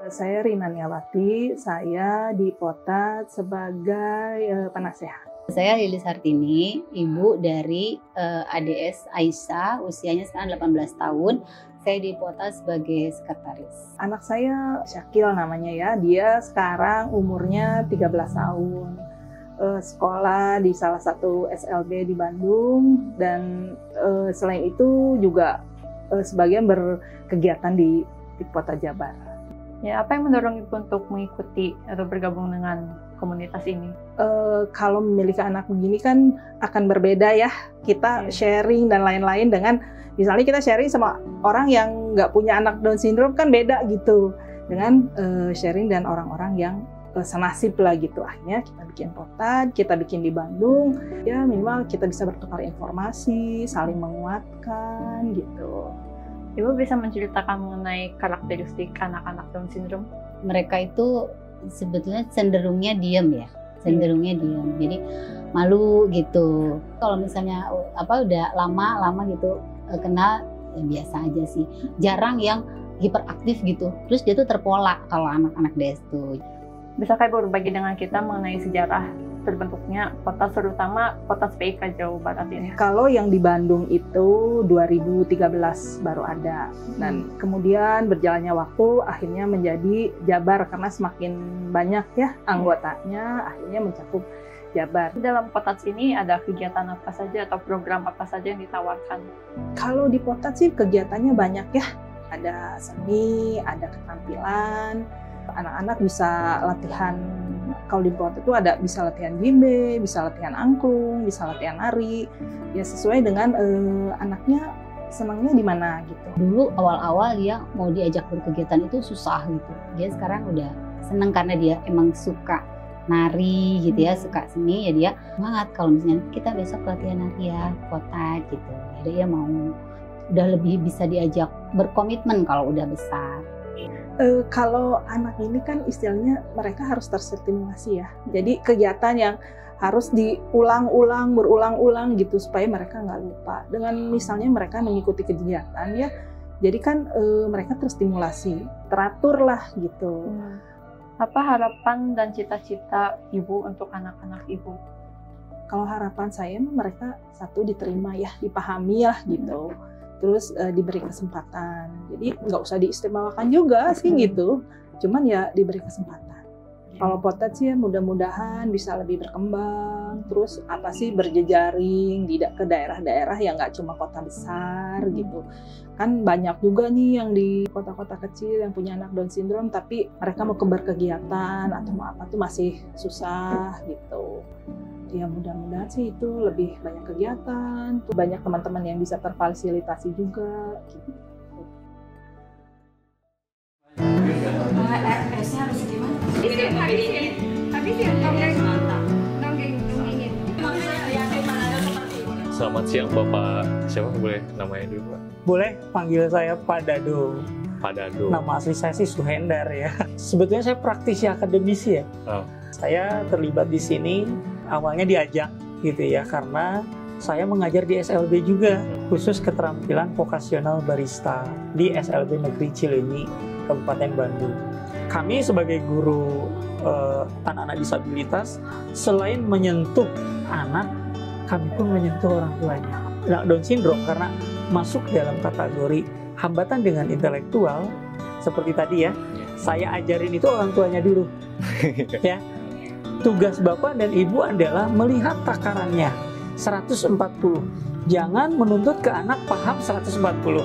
Saya Rina Niawati, saya dipotat sebagai penasehat. Saya Lilis Hartini, ibu dari ADS Aisyah, usianya sekarang 18 tahun. Saya dipotat sebagai sekretaris. Anak saya Syakil namanya ya, dia sekarang umurnya 13 tahun. Sekolah di salah satu SLB di Bandung, dan selain itu juga sebagian berkegiatan di Kota Jabar. Ya, apa yang mendorong Ibu untuk mengikuti atau bergabung dengan komunitas ini? Kalau memiliki anak begini kan akan berbeda ya. Kita sharing dan lain-lain dengan, misalnya kita sharing sama orang yang nggak punya anak Down syndrome kan beda gitu. Dengan sharing dan orang-orang yang senasib lah gitu. Akhirnya kita bikin potat, kita bikin di Bandung. Ya minimal kita bisa bertukar informasi, saling menguatkan gitu. Ibu bisa menceritakan mengenai karakteristik anak-anak Down syndrome? Mereka itu sebetulnya cenderungnya diam ya, diam. Jadi malu gitu. Kalau misalnya udah lama gitu kenal, ya biasa aja sih. Jarang yang hiperaktif gitu. Terus dia tuh terpola kalau anak-anak DS tuh. Bisakah Ibu berbagi dengan kita mengenai sejarah terbentuknya potat, terutama potat PIK Jawa Barat ini? Kalau yang di Bandung itu 2013 baru ada, dan kemudian berjalannya waktu akhirnya menjadi Jabar karena semakin banyak ya anggotanya, akhirnya mencakup Jabar. Dalam potat ini ada kegiatan apa saja atau program apa saja yang ditawarkan? Kalau di potat sih kegiatannya banyak ya, ada seni, ada keterampilan. Anak-anak bisa latihan, kalau di potat itu ada bisa latihan jimbe, bisa latihan angklung, bisa latihan nari, ya sesuai dengan anaknya senangnya di mana gitu. Dulu awal-awal dia mau diajak berkegiatan itu susah gitu. Dia sekarang udah seneng karena dia emang suka nari gitu ya, suka seni, ya dia semangat kalau misalnya kita besok latihan nari ya, potat gitu. Jadi dia mau, udah lebih bisa diajak berkomitmen kalau udah besar. Kalau anak ini kan istilahnya mereka harus terstimulasi ya. Jadi kegiatan yang harus berulang-ulang gitu supaya mereka nggak lupa. Dengan misalnya mereka mengikuti kegiatan ya, jadi kan mereka terstimulasi, teratur lah gitu. Apa harapan dan cita-cita Ibu untuk anak-anak Ibu? Kalau harapan saya mereka satu diterima ya, dipahami lah gitu. Terus diberi kesempatan, jadi nggak usah diistimewakan juga sih gitu, cuman ya diberi kesempatan. Kalau potat sih ya mudah-mudahan bisa lebih berkembang, terus apa sih berjejaring ke daerah-daerah yang nggak cuma kota besar gitu. Kan banyak juga nih yang di kota-kota kecil yang punya anak Down syndrome tapi mereka mau berkegiatan atau mau apa tuh masih susah gitu. Ya mudah-mudahan sih itu lebih banyak kegiatan, banyak teman-teman yang bisa terfasilitasi juga gitu. RS-nya harus gimana? Selamat siang Bapak, siapa boleh namanya dulu Pak? Boleh panggil saya Pak Dado. Pak Dado. Nama asli saya sih Suhendar ya. Sebetulnya saya praktisi akademisi ya. Saya terlibat di sini awalnya diajak gitu ya, karena saya mengajar di SLB juga, khusus keterampilan vokasional barista di SLB Negeri Cileunyi, Kabupaten Bandung. Kami sebagai guru anak-anak disabilitas, selain menyentuh anak, kami pun menyentuh orang tuanya. Nah, Down syndrome karena masuk dalam kategori hambatan dengan intelektual, seperti tadi ya, saya ajarin itu orang tuanya dulu. Ya. Tugas Bapak dan Ibu adalah melihat takarannya 140. Jangan menuntut ke anak paham 140.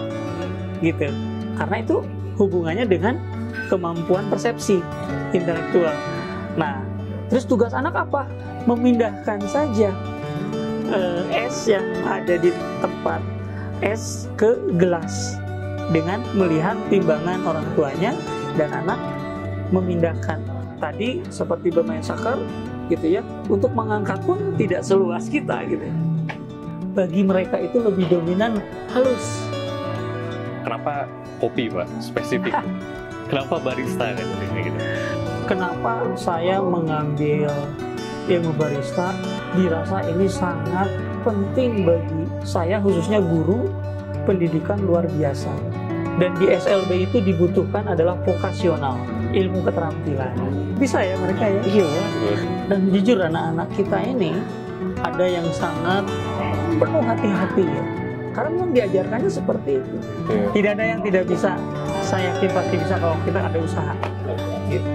Gitu. Karena itu hubungannya dengan kemampuan persepsi intelektual. Nah, terus tugas anak apa? Memindahkan saja es yang ada di tempat es ke gelas dengan melihat timbangan orang tuanya, dan anak memindahkan. Tadi seperti bermain soccer gitu ya, untuk mengangkat pun tidak seluas kita gitu. Bagi mereka itu lebih dominan halus. Kenapa kopi Pak, spesifik? Kenapa barista gitu? Kenapa saya mengambil ilmu barista? Dirasa ini sangat penting bagi saya, khususnya guru pendidikan luar biasa. Dan di SLB itu dibutuhkan adalah vokasional. ilmu keterampilan. Bisa ya mereka ya? Iya. Dan jujur anak-anak kita ini ada yang sangat penuh hati-hati ya. Karena memang diajarkannya seperti itu. Tidak ada yang tidak bisa. Saya yakin pasti bisa kalau kita ada usaha. Gitu.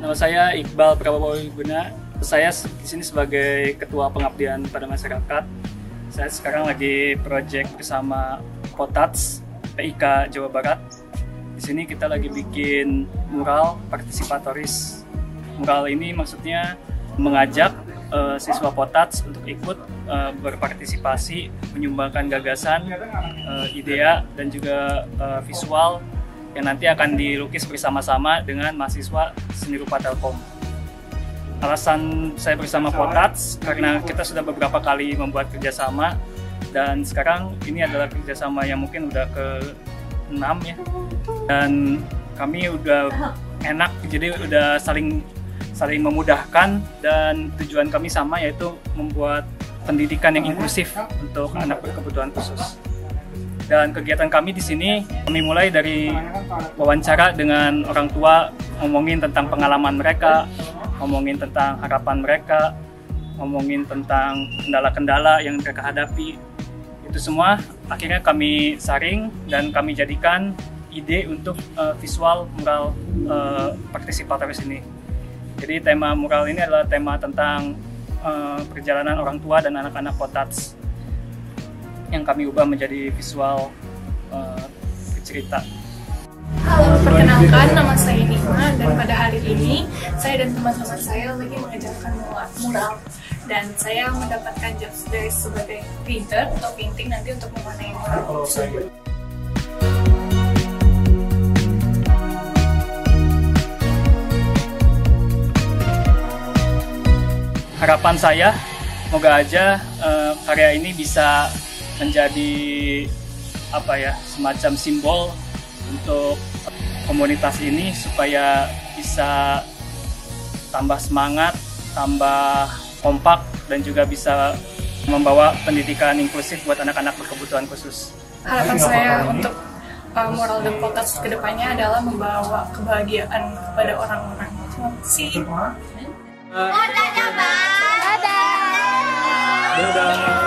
Nama saya Iqbal Prabowo Wiguna. Saya di sini sebagai Ketua Pengabdian pada Masyarakat. Saya sekarang lagi proyek bersama Potats PIK Jawa Barat. Di sini kita lagi bikin mural partisipatoris. Mural ini maksudnya mengajak siswa Potats untuk ikut berpartisipasi, menyumbangkan gagasan, idea, dan juga visual yang nanti akan dilukis bersama-sama dengan mahasiswa seni rupa Telkom. Alasan saya bersama Potats karena kita sudah beberapa kali membuat kerjasama, dan sekarang ini adalah kerjasama yang mungkin udah ke-6 ya. Dan kami udah enak, jadi udah saling memudahkan, dan tujuan kami sama, yaitu membuat pendidikan yang inklusif untuk anak berkebutuhan khusus. Dan kegiatan kami di sini, kami mulai dari wawancara dengan orang tua, ngomongin tentang pengalaman mereka, ngomongin tentang harapan mereka, ngomongin tentang kendala-kendala yang mereka hadapi. Itu semua akhirnya kami saring dan kami jadikan ide untuk visual mural partisipatoris ini. Jadi tema mural ini adalah tema tentang perjalanan orang tua dan anak-anak Potats yang kami ubah menjadi visual cerita. Halo, perkenalkan, nama saya Nima, dan pada hari ini saya dan teman-teman saya lagi mengajarkan mural, dan saya mendapatkan job desk sebagai painter atau painting nanti untuk mewarnai mural tersebut. Harapan saya, semoga aja karya ini bisa menjadi semacam simbol untuk komunitas ini supaya bisa tambah semangat, tambah kompak, dan juga bisa membawa pendidikan inklusif buat anak-anak berkebutuhan khusus. Harapan saya untuk mural dan Potats kedepannya adalah membawa kebahagiaan kepada orang-orang. Terima kasih. Dadah.